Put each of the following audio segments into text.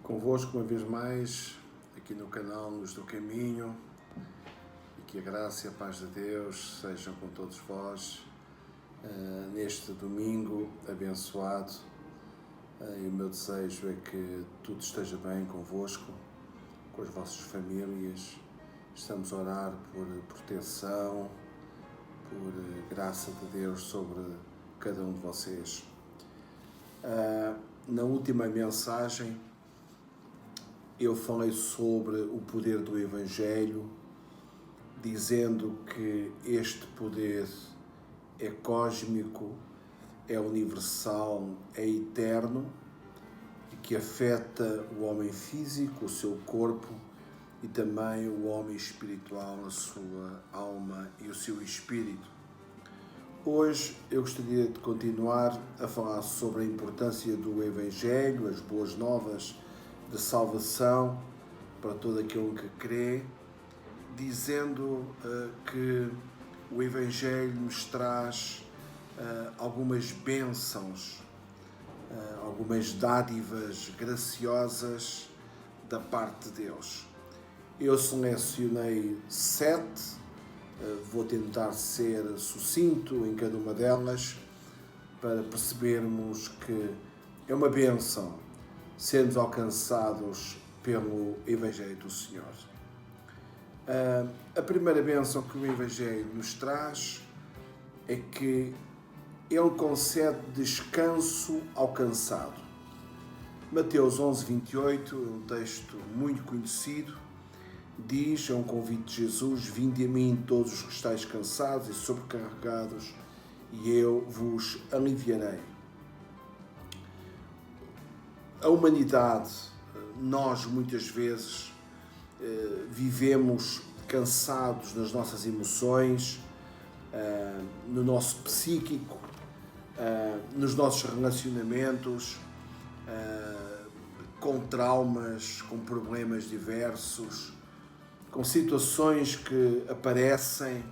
Convosco uma vez mais, aqui no canal Luz do Caminho, e que a graça e a paz de Deus sejam com todos vós neste domingo abençoado. E o meu desejo é que tudo esteja bem convosco, com as vossas famílias. Estamos a orar por proteção, por graça de Deus sobre cada um de vocês. Na última mensagem eu falei sobre o poder do Evangelho, dizendo que este poder é cósmico, é universal, é eterno e que afeta o homem físico, o seu corpo, e também o homem espiritual, a sua alma e o seu espírito. Hoje eu gostaria de continuar a falar sobre a importância do Evangelho, as boas novas de salvação para todo aquele que crê, dizendo que o Evangelho nos traz algumas bênçãos, algumas dádivas graciosas da parte de Deus. Eu selecionei 7, vou tentar ser sucinto em cada uma delas para percebermos que é uma bênção sermos alcançados pelo Evangelho do Senhor. A primeira bênção que o Evangelho nos traz é que ele concede descanso ao cansado. Mateus 11:28, um texto muito conhecido, diz, é um convite de Jesus: vinde a mim todos os que estáis cansados e sobrecarregados, e eu vos aliviarei. A humanidade, nós muitas vezes vivemos cansados nas nossas emoções, no nosso psíquico, nos nossos relacionamentos, com traumas, com problemas diversos, com situações que aparecem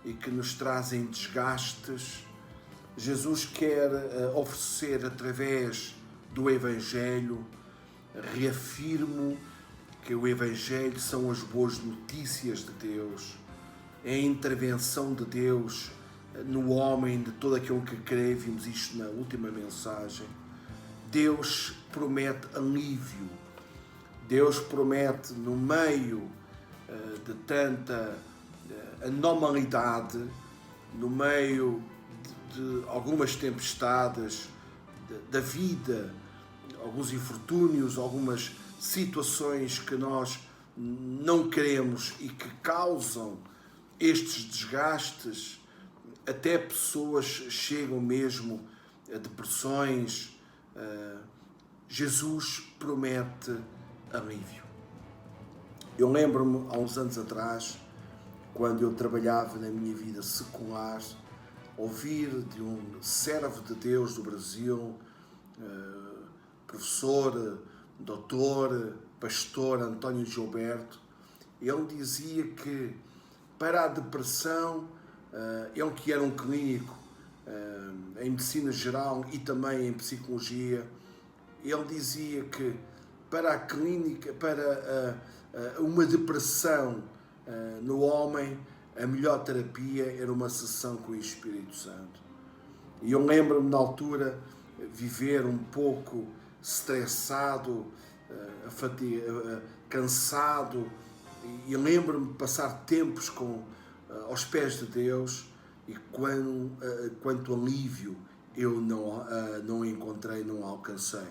e que nos trazem desgastes. Jesus quer oferecer através do Evangelho, reafirmo que o Evangelho são as boas notícias de Deus, é a intervenção de Deus no homem, de todo aquele que crê. Vimos isto na última mensagem. Deus promete alívio, Deus promete, no meio de tanta anormalidade, no meio de algumas tempestades da vida, alguns infortúnios, algumas situações que nós não queremos e que causam estes desgastes, até pessoas chegam mesmo a depressões. Jesus promete alívio. Eu lembro-me, há uns anos atrás, quando eu trabalhava na minha vida secular, ouvir de um servo de Deus do Brasil, professor, doutor, pastor António Gilberto. Ele dizia que para a depressão, ele que era um clínico em medicina geral e também em psicologia, ele dizia que para a clínica, para uma depressão no homem, a melhor terapia era uma sessão com o Espírito Santo. E eu lembro-me na altura viver um pouco estressado, cansado, e lembro-me de passar tempos aos pés de Deus, e quanto alívio eu não encontrei, não alcancei.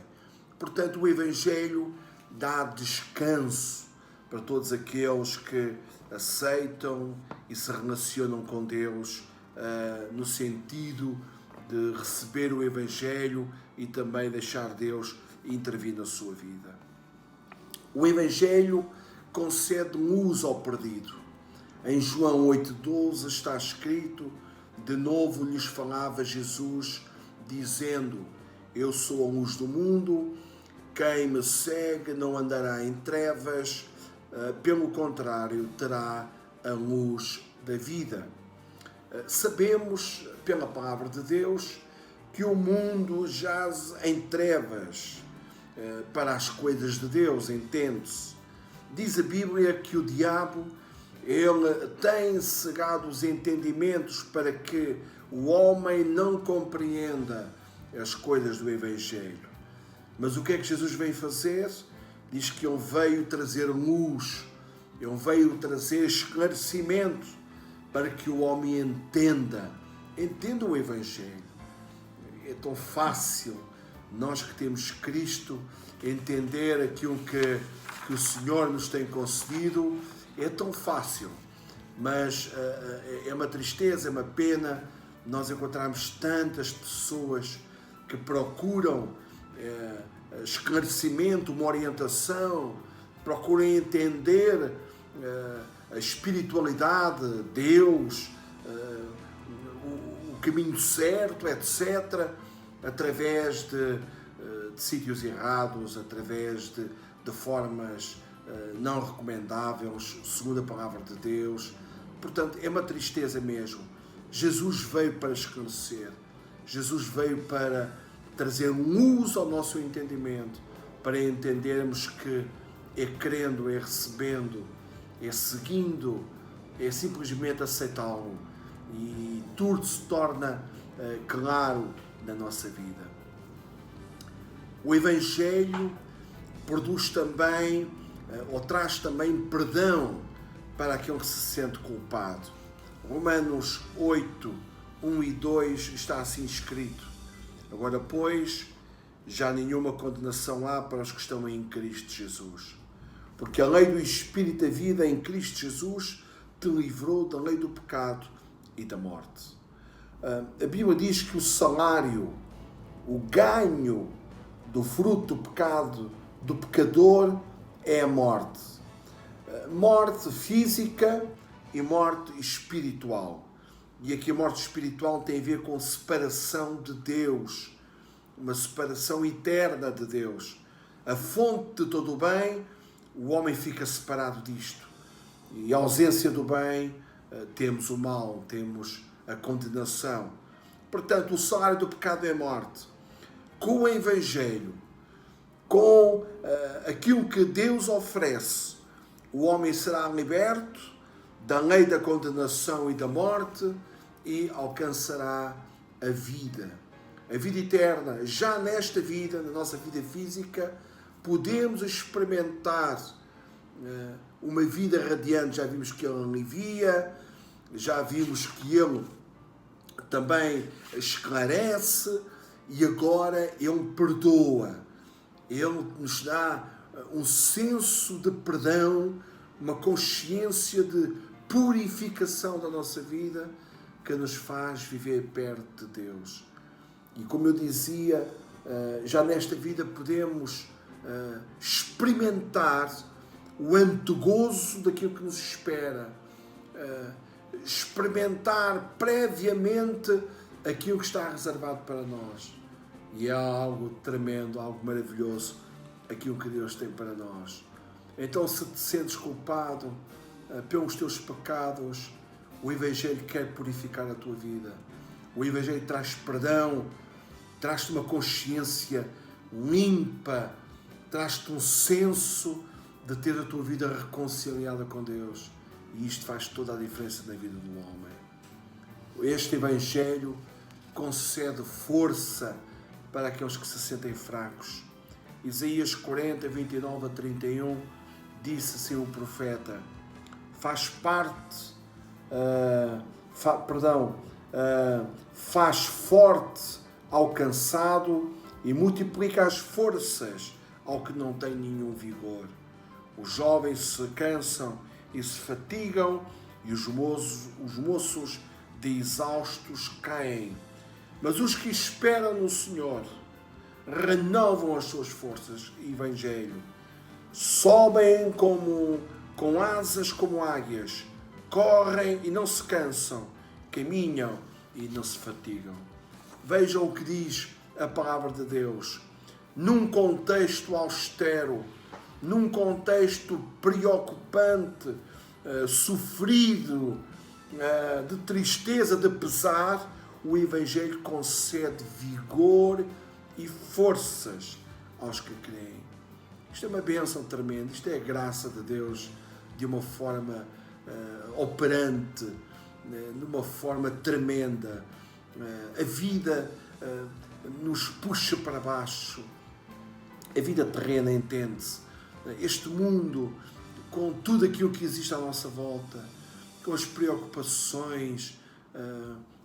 Portanto, o Evangelho dá descanso para todos aqueles que aceitam e se relacionam com Deus no sentido de receber o Evangelho e também deixar Deus intervir na sua vida. O Evangelho concede luz ao perdido. Em João 8:12 está escrito: de novo lhes falava Jesus, dizendo: eu sou a luz do mundo, quem me segue não andará em trevas, pelo contrário, terá a luz da vida. Sabemos, pela palavra de Deus, que o mundo jaz em trevas para as coisas de Deus, entende-se. Diz a Bíblia que o diabo, ele tem cegado os entendimentos para que o homem não compreenda as coisas do Evangelho. Mas o que é que Jesus veio fazer? Diz que ele veio trazer luz, ele veio trazer esclarecimento para que o homem entenda o Evangelho. É tão fácil nós que temos Cristo entender aquilo que o Senhor nos tem concedido. É tão fácil, mas é uma tristeza, é uma pena nós encontrarmos tantas pessoas que procuram esclarecimento, uma orientação, procuram entender a espiritualidade, Deus, o caminho certo, etc., através de sítios errados, através de formas não recomendáveis, segundo a palavra de Deus. Portanto, é uma tristeza mesmo. Jesus veio para esclarecer, Jesus veio para trazer luz ao nosso entendimento, para entendermos que é crendo, é recebendo, é seguindo, é simplesmente aceitá-lo e tudo se torna claro na nossa vida. O Evangelho produz também, ou traz também perdão para aquele que se sente culpado. Romanos 8, 1 e 2 está assim escrito: agora, pois, já nenhuma condenação há para os que estão em Cristo Jesus. Porque a lei do Espírito da vida em Cristo Jesus te livrou da lei do pecado e da morte. A Bíblia diz que o salário, o ganho do fruto do pecado, do pecador, é a morte. Morte física e morte espiritual. E aqui a morte espiritual tem a ver com separação de Deus, uma separação eterna de Deus. A fonte de todo o bem, o homem fica separado disto. E a ausência do bem, temos o mal, temos a condenação. Portanto, o salário do pecado é a morte. Com o Evangelho, com aquilo que Deus oferece, o homem será liberto da lei da condenação e da morte e alcançará a vida eterna. Já nesta vida, na nossa vida física, podemos experimentar uma vida radiante. Já vimos que Ele alivia, já vimos que Ele também esclarece e agora Ele perdoa. Ele nos dá um senso de perdão, uma consciência de purificação da nossa vida que nos faz viver perto de Deus. E como eu dizia, já nesta vida podemos experimentar o antegozo daquilo que nos espera, experimentar previamente aquilo que está reservado para nós. E é algo tremendo, algo maravilhoso, aquilo que Deus tem para nós. Então, se te sentes culpado pelos teus pecados, o Evangelho quer purificar a tua vida. O Evangelho traz perdão, traz-te uma consciência limpa, traz-te um senso de ter a tua vida reconciliada com Deus. E isto faz toda a diferença na vida do homem. Este Evangelho concede força para aqueles que se sentem fracos. Isaías 40, 29 a 31, disse assim o profeta: faz forte ao cansado e multiplica as forças ao que não tem nenhum vigor. Os jovens se cansam e se fatigam e os moços de exaustos caem. Mas os que esperam no Senhor renovam as suas forças. Evangelho. Sobem com asas como águias. Correm e não se cansam. Caminham e não se fatigam. Vejam o que diz a palavra de Deus. Num contexto austero, num contexto preocupante, sofrido, de tristeza, de pesar, o Evangelho concede vigor e forças aos que creem. Isto é uma bênção tremenda, isto é a graça de Deus de uma forma operante, de uma forma tremenda. A vida nos puxa para baixo, a vida terrena, entende-se. Este mundo, com tudo aquilo que existe à nossa volta, com as preocupações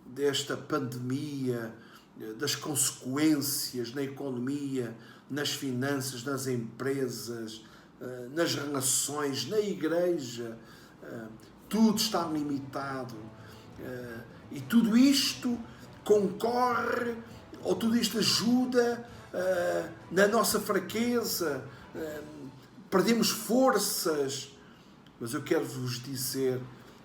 desta pandemia, das consequências na economia, nas finanças, nas empresas, nas relações, na igreja, tudo está limitado. E tudo isto concorre, ou tudo isto ajuda na nossa fraqueza, perdemos forças. Mas eu quero vos dizer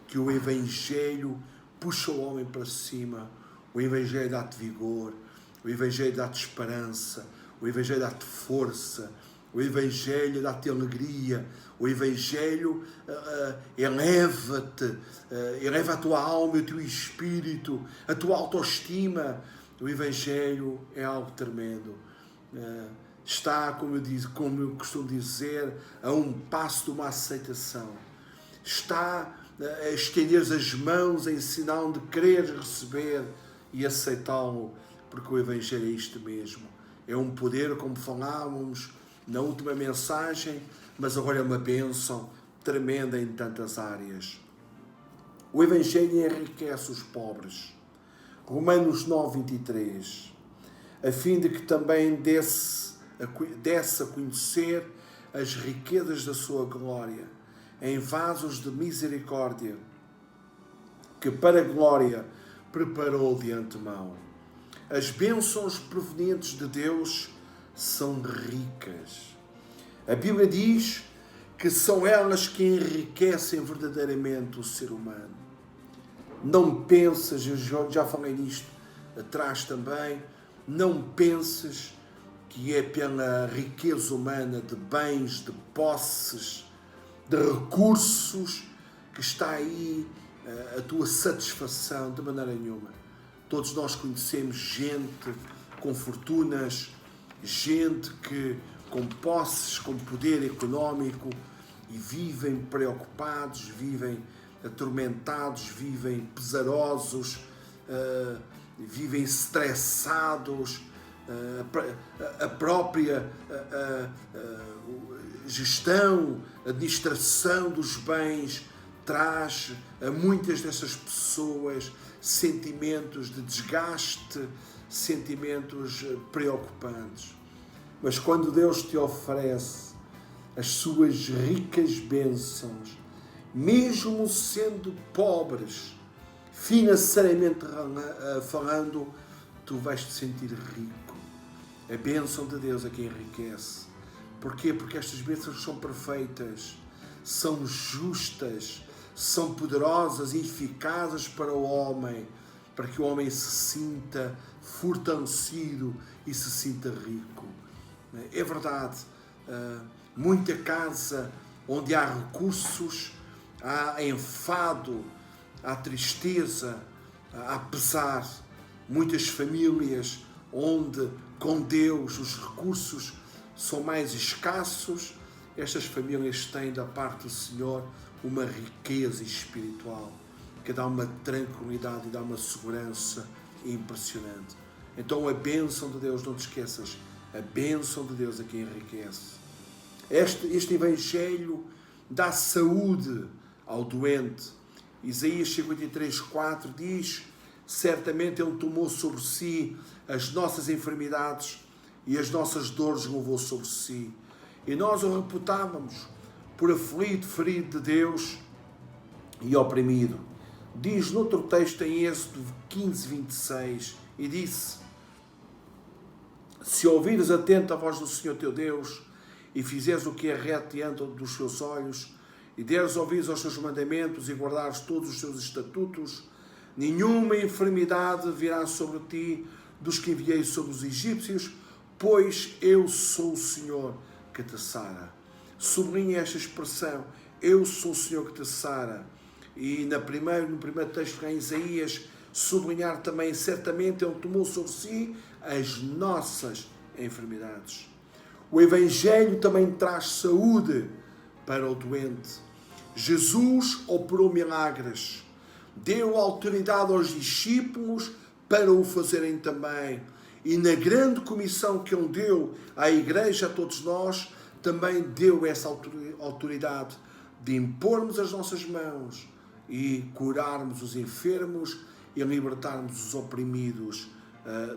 que o Evangelho puxa o homem para cima. O Evangelho dá-te vigor, o Evangelho dá-te esperança, o Evangelho dá-te força, o Evangelho dá-te alegria, o Evangelho eleva-te, eleva a tua alma e o teu espírito, a tua autoestima. O Evangelho é algo tremendo. Está, como eu costumo dizer, a um passo de uma aceitação. Está a estender as mãos em sinal de querer receber e aceitá-lo, porque o Evangelho é isto mesmo. É um poder, como falávamos na última mensagem, mas agora é uma bênção tremenda em tantas áreas. O Evangelho enriquece os pobres. Romanos 9:23, a fim de que também desse a conhecer as riquezas da sua glória, em vasos de misericórdia, que para a glória preparou de antemão. As bênçãos provenientes de Deus são ricas. A Bíblia diz que são elas que enriquecem verdadeiramente o ser humano. Não pensas, eu já falei nisto atrás também, não penses que é pela riqueza humana de bens, de posses, de recursos que está aí a tua satisfação, de maneira nenhuma. Todos nós conhecemos gente com fortunas, gente que com posses, com poder económico, e vivem preocupados, vivem atormentados, vivem pesarosos, vivem estressados. A própria gestão, administração dos bens traz a muitas dessas pessoas sentimentos de desgaste, sentimentos preocupantes. Mas quando Deus te oferece as suas ricas bênçãos, mesmo sendo pobres, financeiramente falando, tu vais te sentir rico. A bênção de Deus é que enriquece. Porquê? Porque estas bênçãos são perfeitas, são justas, são poderosas e eficazes para o homem, para que o homem se sinta fortalecido e se sinta rico. É verdade, muita casa onde há recursos, há enfado, há tristeza, há pesar. Muitas famílias onde com Deus os recursos são mais escassos, estas famílias têm da parte do Senhor uma riqueza espiritual que dá uma tranquilidade e dá uma segurança impressionante. Então a bênção de Deus, não te esqueças, a bênção de Deus é que enriquece. Este Evangelho dá saúde ao doente. Isaías 53:4 diz: certamente Ele tomou sobre si as nossas enfermidades e as nossas dores levou sobre si. E nós o reputávamos por aflito, ferido de Deus e oprimido. Diz noutro texto em Êxodo 15:26, e disse: se ouvires atento a voz do Senhor teu Deus, e fizeres o que é reto diante dos seus olhos, e deres ouvidos aos seus mandamentos, e guardares todos os seus estatutos, nenhuma enfermidade virá sobre ti dos que enviei sobre os egípcios, pois eu sou o Senhor que te sara. Sublinha esta expressão, eu sou o Senhor que te sara. E no primeiro texto em Isaías, sublinhar também, certamente Ele tomou sobre si as nossas enfermidades. O Evangelho também traz saúde para o doente. Jesus operou milagres, deu autoridade aos discípulos para o fazerem também. E na grande comissão que Ele deu à Igreja, a todos nós, também deu essa autoridade de impormos as nossas mãos e curarmos os enfermos e libertarmos os oprimidos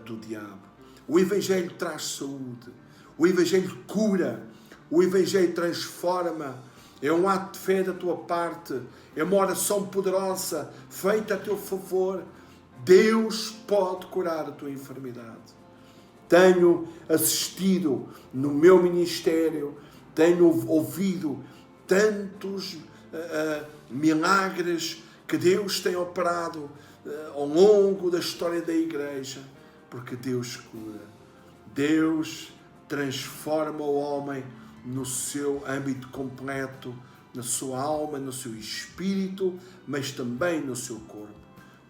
do diabo. O Evangelho traz saúde, o Evangelho cura, o Evangelho transforma. É um ato de fé da tua parte, é uma oração poderosa feita a teu favor. Deus pode curar a tua enfermidade. Tenho assistido no meu ministério, tenho ouvido tantos milagres que Deus tem operado ao longo da história da Igreja, porque Deus cura. Deus transforma o homem no seu âmbito completo, na sua alma, no seu espírito, mas também no seu corpo.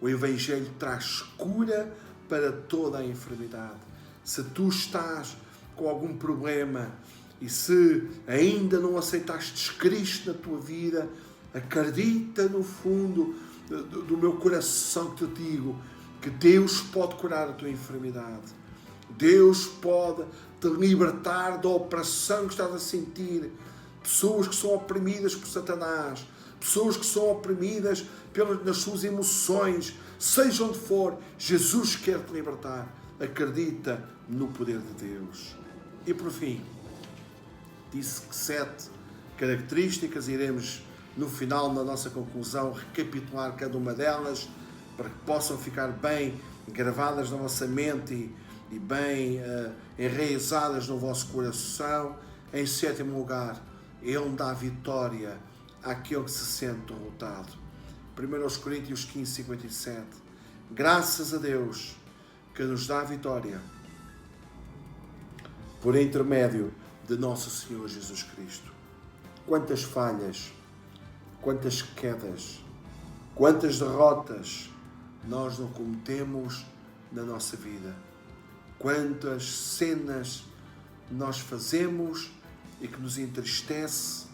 O Evangelho traz cura para toda a enfermidade. Se tu estás com algum problema e se ainda não aceitaste Cristo na tua vida, acredita no fundo do meu coração que te digo que Deus pode curar a tua enfermidade. Deus pode te libertar da opressão que estás a sentir. Pessoas que são oprimidas por Satanás, pessoas que são oprimidas nas suas emoções, seja onde for, Jesus quer te libertar. Acredita no poder de Deus. E por fim, disse que 7 características, iremos no final, na nossa conclusão, recapitular cada uma delas para que possam ficar bem gravadas na vossa mente e bem enraizadas no vosso coração. Em 7º lugar, Ele dá vitória àquele que se sente derrotado. 1 Coríntios 15, 57. Graças a Deus que nos dá a vitória por intermédio de nosso Senhor Jesus Cristo. Quantas falhas, quantas quedas, quantas derrotas nós não cometemos na nossa vida. Quantas cenas nós fazemos e que nos entristece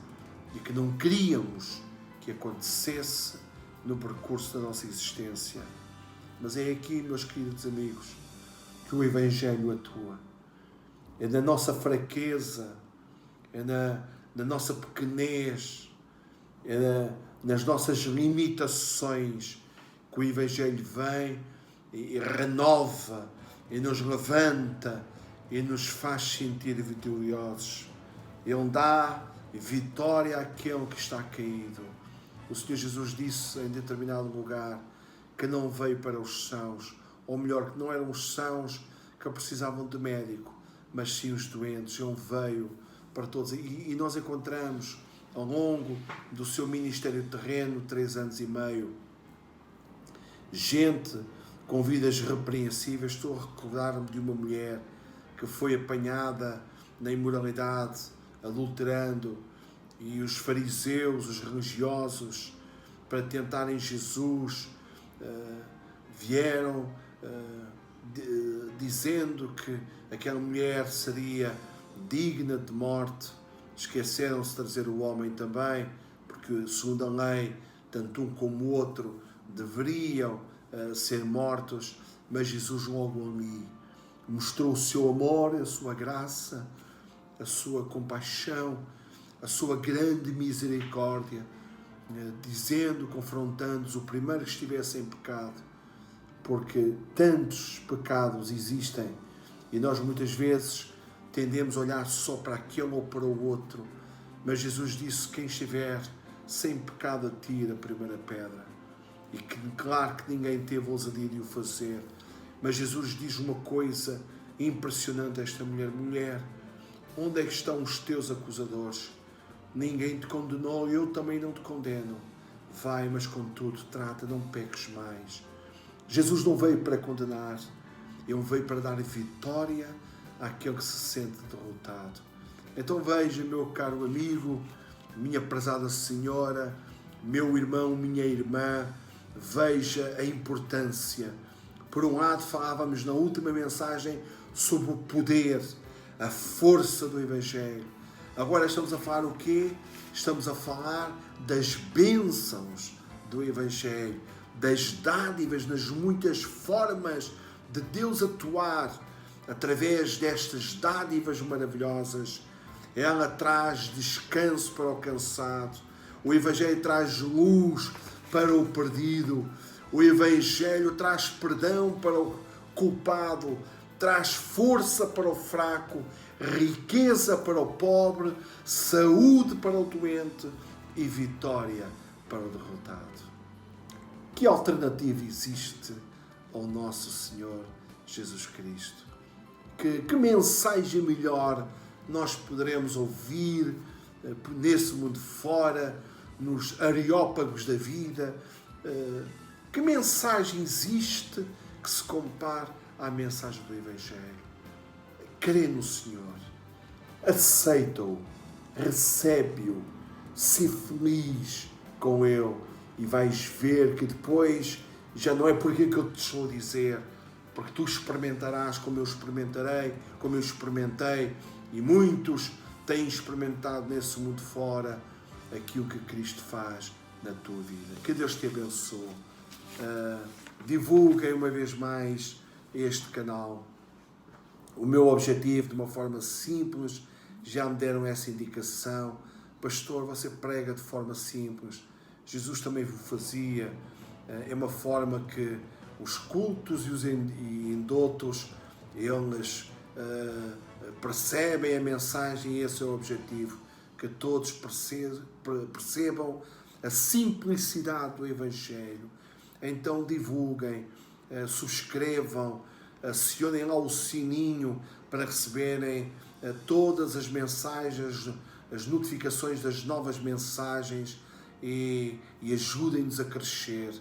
e que não queríamos que acontecesse no percurso da nossa existência. Mas é aqui, meus queridos amigos, que o Evangelho atua. É na nossa fraqueza, é na nossa pequenez, é nas nossas limitações que o Evangelho vem e renova, e nos levanta, e nos faz sentir vitoriosos. Ele dá vitória àquele que está caído. O Senhor Jesus disse em determinado lugar que não veio para os sãos, ou melhor, que não eram os sãos que precisavam de médico, mas sim os doentes. Ele veio para todos. E nós encontramos, ao longo do seu ministério terreno, 3 anos e meio, gente com vidas repreensíveis. Estou a recordar-me de uma mulher que foi apanhada na imoralidade, adulterando, e os fariseus, os religiosos, para tentarem Jesus, vieram dizendo que aquela mulher seria digna de morte. Esqueceram-se de trazer o homem também, porque segundo a lei, tanto um como o outro deveriam ser mortos, mas Jesus logo ali mostrou o seu amor, a sua graça, a sua compaixão, a sua grande misericórdia, dizendo, confrontando-os, o primeiro que estivesse em pecado, porque tantos pecados existem e nós muitas vezes tendemos a olhar só para aquele ou para o outro, mas Jesus disse: quem estiver sem pecado atire a primeira pedra. E que, claro que ninguém teve ousadia de o fazer, mas Jesus diz uma coisa impressionante a esta mulher: mulher, onde é que estão os teus acusadores? Ninguém te condenou, eu também não te condeno. Vai, mas contudo, trata, não peques mais. Jesus não veio para condenar, Ele veio para dar vitória àquele que se sente derrotado. Então veja, meu caro amigo, minha prezada senhora, meu irmão, minha irmã, veja a importância. Por um lado, falávamos na última mensagem sobre o poder, a força do Evangelho. Agora estamos a falar o quê? Estamos a falar das bênçãos do Evangelho, das dádivas, nas muitas formas de Deus atuar através destas dádivas maravilhosas. Ela traz descanso para o cansado. O Evangelho traz luz para o perdido. O Evangelho traz perdão para o culpado. Traz força para o fraco, riqueza para o pobre, saúde para o doente e vitória para o derrotado. Que alternativa existe ao nosso Senhor Jesus Cristo? Que mensagem melhor nós poderemos ouvir nesse mundo fora, nos areópagos da vida? Que mensagem existe que se compare à mensagem do Evangelho? Crê no Senhor, aceita-o, recebe-o, se feliz com Ele e vais ver que depois já não é por aquilo que eu te estou a dizer, porque tu experimentarás como eu experimentarei, como eu experimentei, e muitos têm experimentado nesse mundo fora aquilo que Cristo faz na tua vida. Que Deus te abençoe. Divulguem uma vez mais este canal. O meu objetivo, de uma forma simples, já me deram essa indicação. Pastor, você prega de forma simples. Jesus também o fazia. É uma forma que os cultos e os endotos, eles percebem a mensagem, e esse é o objetivo. Que todos percebam a simplicidade do Evangelho. Então divulguem, subscrevam, acionem lá o sininho para receberem todas as mensagens, as notificações das novas mensagens e ajudem-nos a crescer.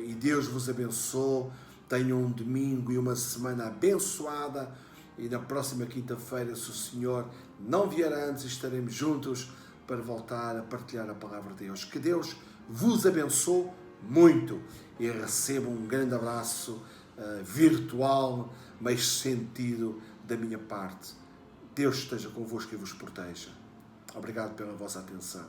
E Deus vos abençoe. Tenham um domingo e uma semana abençoada. E na próxima quinta-feira, se o Senhor não vier antes, estaremos juntos para voltar a partilhar a palavra de Deus. Que Deus vos abençoe muito e recebam um grande abraço virtual, mas sentido da minha parte. Deus esteja convosco e vos proteja. Obrigado pela vossa atenção.